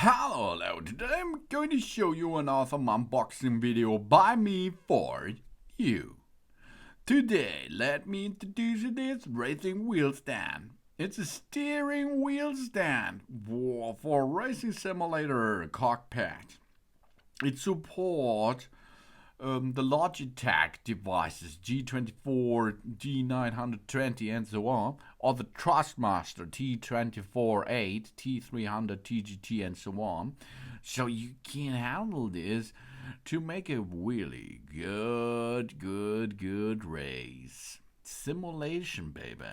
Hello, today I'm going to show you an awesome unboxing video by me for you. Today, let me introduce you this racing wheel stand. It's a steering wheel stand for racing simulator Cockpit. It supports the Logitech devices G24, G920 and so on, or the Thrustmaster T24-8, T300 TGT and so on. So you can handle this to make a really good race. Simulation, baby.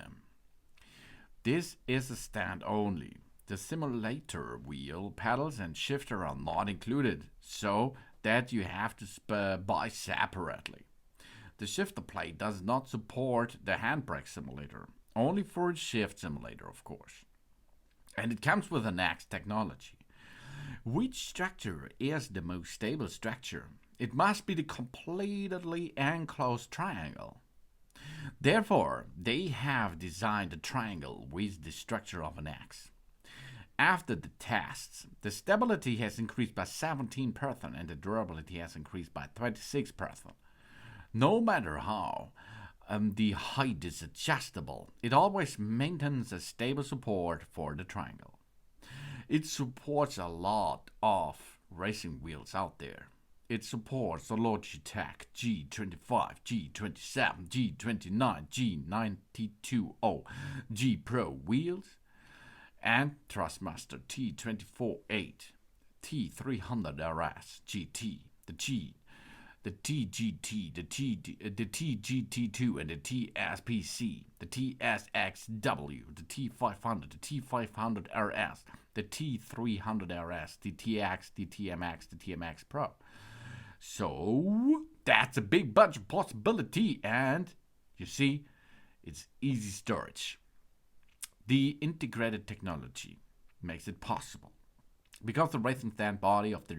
This is a stand only. The simulator wheel, pedals and shifter are not included, so that you have to buy separately. The shifter plate does not support the handbrake simulator, only for shift simulator of course. And it comes with an X technology. Which structure is the most stable structure? It must be the completely enclosed triangle. Therefore, they have designed a triangle with the structure of an X. After the tests, the stability has increased by 17% and the durability has increased by 26%. No matter how the height is adjustable, it always maintains a stable support for the triangle. It supports a lot of racing wheels out there. It supports the Logitech G25, G27, G29, G92O, G Pro wheels, and Thrustmaster T24-8, T300RS GT, the TGT, the TGT2 and the TSPC, the TSXW, the T500, the T500RS, the T300RS, the TX, the TMX, the TMX Pro. So that's a big bunch of possibility, and you see, it's easy storage. The integrated technology makes it possible because the racing stand body of the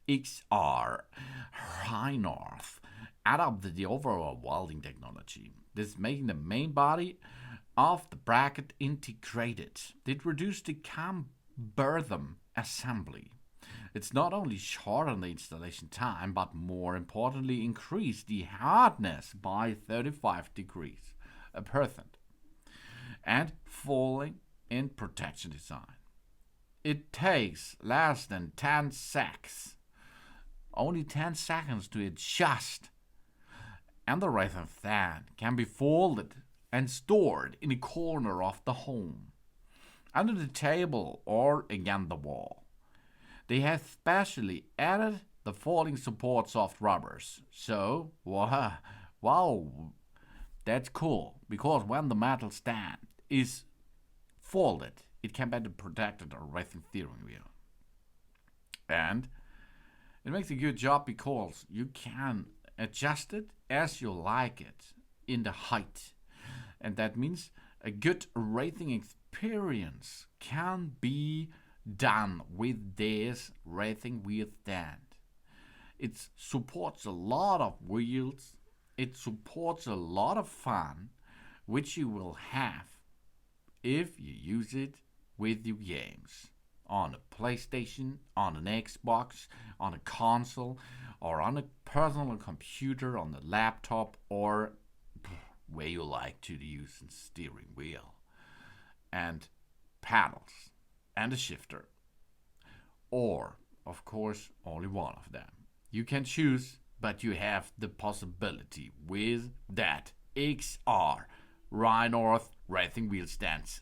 XRhinorth adopted the overall welding technology. This making the main body of the bracket integrated. It reduced the cam berthum assembly. It's not only shortened the installation time, but more importantly increased the hardness by 35 degrees percent. And falling in protection design. It takes less than 10 seconds, only 10 seconds to adjust, and the racing stand can be folded and stored in a corner of the home, under the table or against the wall. They have specially added the folding support soft rubbers, so wow, that's cool, because when the metal stand is folded, it can better protect the racing steering wheel. And it makes a good job because you can adjust it as you like it in the height. And that means a good racing experience can be done with this racing wheel stand. It supports a lot of wheels. It supports a lot of fun, which you will have if you use it with your games. On a PlayStation, on an Xbox, on a console, or on a personal computer, on a laptop, or where you like to use a steering wheel. And paddles, and a shifter. Or, of course, only one of them. You can choose, but you have the possibility with that XRhinorth racing wheel stands.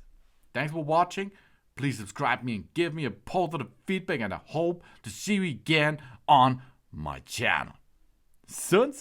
Thanks for watching. Please subscribe me and give me a positive feedback, and I hope to see you again on my channel. Soon.